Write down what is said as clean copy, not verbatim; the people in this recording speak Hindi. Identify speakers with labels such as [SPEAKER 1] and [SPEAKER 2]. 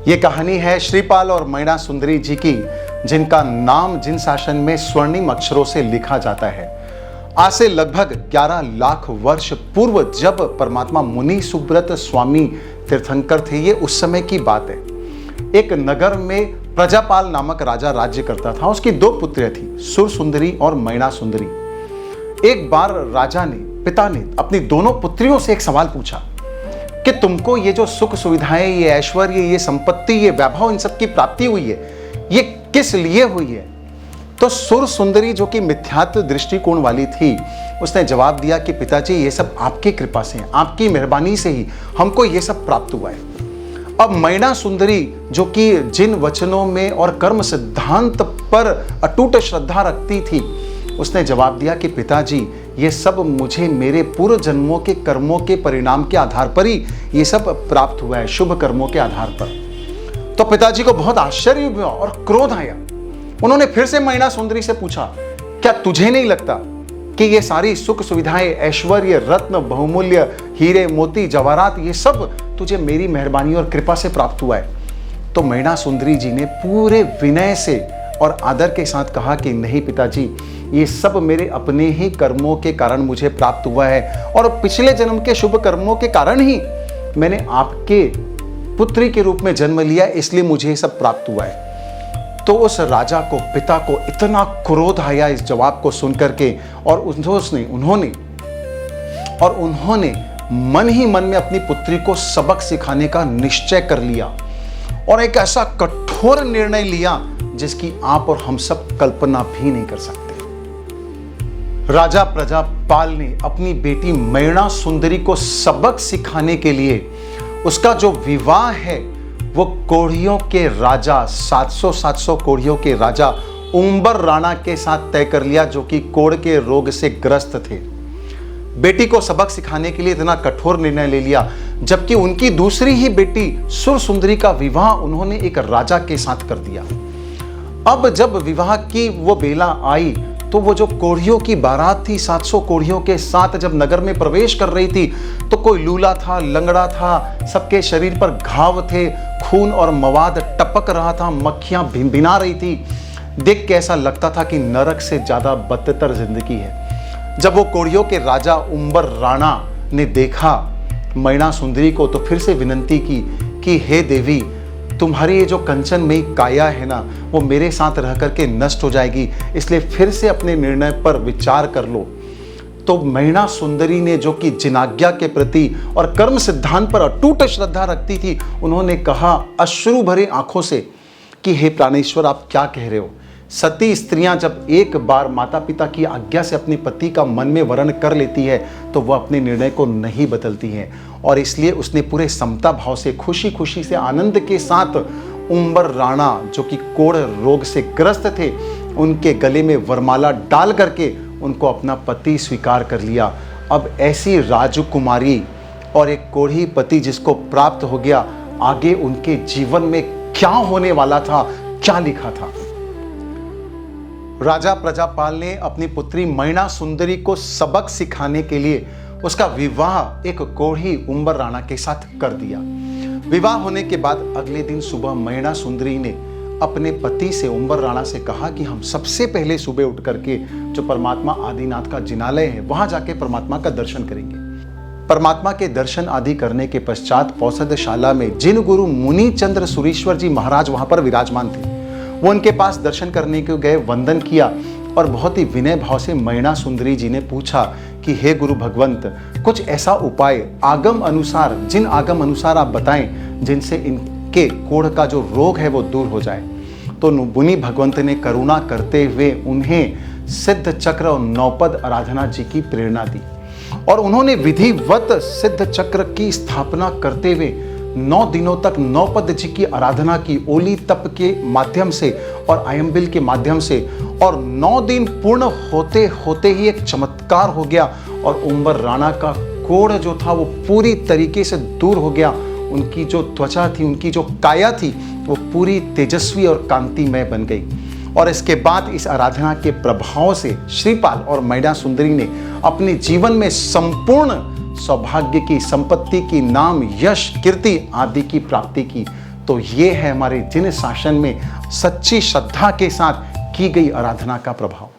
[SPEAKER 1] ये कहानी है श्रीपाल और मैना सुंदरी जी की, जिनका नाम जिन शासन में स्वर्णिम अक्षरों से लिखा जाता है। आज से लगभग 11 लाख वर्ष पूर्व जब परमात्मा मुनि सुब्रत स्वामी तीर्थंकर थे, ये उस समय की बात है। एक नगर में प्रजापाल नामक राजा राज्य करता था। उसकी 2 पुत्रियां थी, सुर सुंदरी और मैना सुंदरी। एक बार राजा ने, पिता ने अपनी दोनों पुत्रियों से एक सवाल पूछा कि तुमको ये जो सुख सुविधाएं, ये ऐश्वर्य, ये संपत्ति, ये वैभव, इन सब की प्राप्ति हुई है, ये किस लिए हुई है? तो सुर सुंदरी, जो कि मिथ्यात्व दृष्टिकोण वाली थी, उसने जवाब दिया कि पिताजी, ये सब आपकी कृपा से है, आपकी मेहरबानी से ही हमको ये सब प्राप्त हुआ है। अब मैना सुंदरी, जो कि जिन वचनों में और कर्म सिद्धांत पर अटूट श्रद्धा रखती थी, उसने जवाब दिया कि पिताजी, ये सब मुझे मेरे पूर्व जन्मों के कर्मों के परिणाम के आधार पर ही ये सब प्राप्त हुआ है, शुभ कर्मों के आधार पर। तो पिताजी को बहुत आश्चर्य हुआ और क्रोध आया। उन्होंने फिर से मैना सुंदरी से पूछा, क्या तुझे नहीं लगता कि ये सारी सुख सुविधाएं, ऐश्वर्य, रत्न, बहुमूल्य हीरे, मोती, जवाहरात, ये सब तुझे मेरी मेहरबानी और कृपा से प्राप्त हुआ है? तो मैना सुंदरी जी ने पूरे विनय से और आदर के साथ कहा कि नहीं पिताजी, ये सब मेरे अपने ही कर्मों के कारण मुझे प्राप्त हुआ है, और पिछले जन्म के शुभ कर्मों के कारण ही मैंने आपके पुत्री के रूप में जन्म लिया, इसलिए मुझे ये सब प्राप्त हुआ है। तो उस राजा को, पिता को इतना क्रोध आया इस जवाब को सुनकर के, और उन्होंने मन ही मन में अपनी पुत्री को सबक सिखाने का निश्चय कर लिया, और एक ऐसा कठोर निर्णय लिया जिसकी आप और हम सब कल्पना भी नहीं कर सकते। राजा प्रजापाल ने अपनी बेटी मैना सुंदरी को सबक सिखाने के लिए उसका जो विवाह है वो कोढ़ियों के राजा, 700 कोढ़ियों के राजा उम्बर राणा के साथ तय कर लिया, जो कि कोढ़ के रोग से ग्रस्त थे। बेटी को सबक सिखाने के लिए इतना कठोर निर्णय ले लिया, जबकि उनकी दूसरी ही बेटी सुर सुंदरी का विवाह उन्होंने एक राजा के साथ कर दिया। अब जब विवाह की वो बेला आई, तो वो जो कोढ़ियों की बारात थी, 700 कोढ़ियों के साथ जब नगर में प्रवेश कर रही थी, तो कोई लूला था, लंगड़ा था, सबके शरीर पर घाव थे, खून और मवाद टपक रहा था, मक्खियां भिनभिना रही थी। देख के ऐसा लगता था कि नरक से ज्यादा बदतर जिंदगी है। जब वो कोढ़ियों के राजा उम्बर राणा ने देखा मैना सुंदरी को, तो फिर से विनंती की कि हे देवी, तुम्हारी ये जो कंचनमयी काया है ना, वो मेरे साथ रह करके नष्ट हो जाएगी, इसलिए फिर से अपने निर्णय पर विचार कर लो। तो मैना सुंदरी ने, जो कि जिनाज्ञा के प्रति और कर्म सिद्धांत पर अटूट श्रद्धा रखती थी, उन्होंने कहा अश्रु भरे आंखों से कि हे प्राणेश्वर, आप क्या कह रहे हो? सती स्त्रियां जब एक बार माता पिता की आज्ञा से अपने पति का मन में वरण कर लेती है, तो वह अपने निर्णय को नहीं बदलती हैं। और इसलिए उसने पूरे समता भाव से, खुशी खुशी से, आनंद के साथ उम्बर राणा, जो कि कोढ़ रोग से ग्रस्त थे, उनके गले में वरमाला डाल करके उनको अपना पति स्वीकार कर लिया। अब ऐसी राजकुमारी और एक कोढ़ी पति जिसको प्राप्त हो गया, आगे उनके जीवन में क्या होने वाला था, क्या लिखा था? राजा प्रजापाल ने अपनी पुत्री मैना सुंदरी को सबक सिखाने के लिए उसका विवाह एक कोढ़ी उम्बर राणा के साथ कर दिया। विवाह होने के बाद अगले दिन सुबह मैना सुंदरी ने अपने पति से, उम्बर राणा से कहा कि हम सबसे पहले सुबह उठ करके जो परमात्मा आदिनाथ का जिनालय है, वहां जाके परमात्मा का दर्शन करेंगे। परमात्मा के दर्शन आदि करने के पश्चात पौषधशाला में जिन गुरु मुनि चंद्र सुरेश्वर जी महाराज वहां पर विराजमान थे, वो उनके पास दर्शन करने को गए, वंदन किया, और बहुत ही विनय भाव से मैना सुंदरी जी ने पूछा कि हे गुरु भगवंत, कुछ ऐसा उपाय आगम अनुसार, जिन आगम अनुसार आप बताएं, जिनसे इनके कोढ़ का जो रोग है वो दूर हो जाए। तो मुनि भगवंत ने करुणा करते हुए उन्हें सिद्ध चक्र और नौपद आराधना जी की प्रेरणा दी, और उन्होंने विधिवत सिद्ध चक्र की स्थापना करते हुए 9 दिनों तक नौपद जी की आराधना की, ओली तप के माध्यम से और आयम्बिल के माध्यम से। और 9 दिन पूर्ण होते होते ही एक चमत्कार हो गया, और उम्बर राणा का कोढ़ जो था वो पूरी तरीके से दूर हो गया। उनकी जो त्वचा थी, उनकी जो काया थी, वो पूरी तेजस्वी और कांतिमय बन गई। और इसके बाद इस आराधना के प्रभाव से श्रीपाल और मैना सुंदरी ने अपने जीवन में संपूर्ण सौभाग्य की, संपत्ति की, नाम, यश, कीर्ति आदि की प्राप्ति की। तो ये है हमारे जिन शासन में सच्ची श्रद्धा के साथ की गई आराधना का प्रभाव।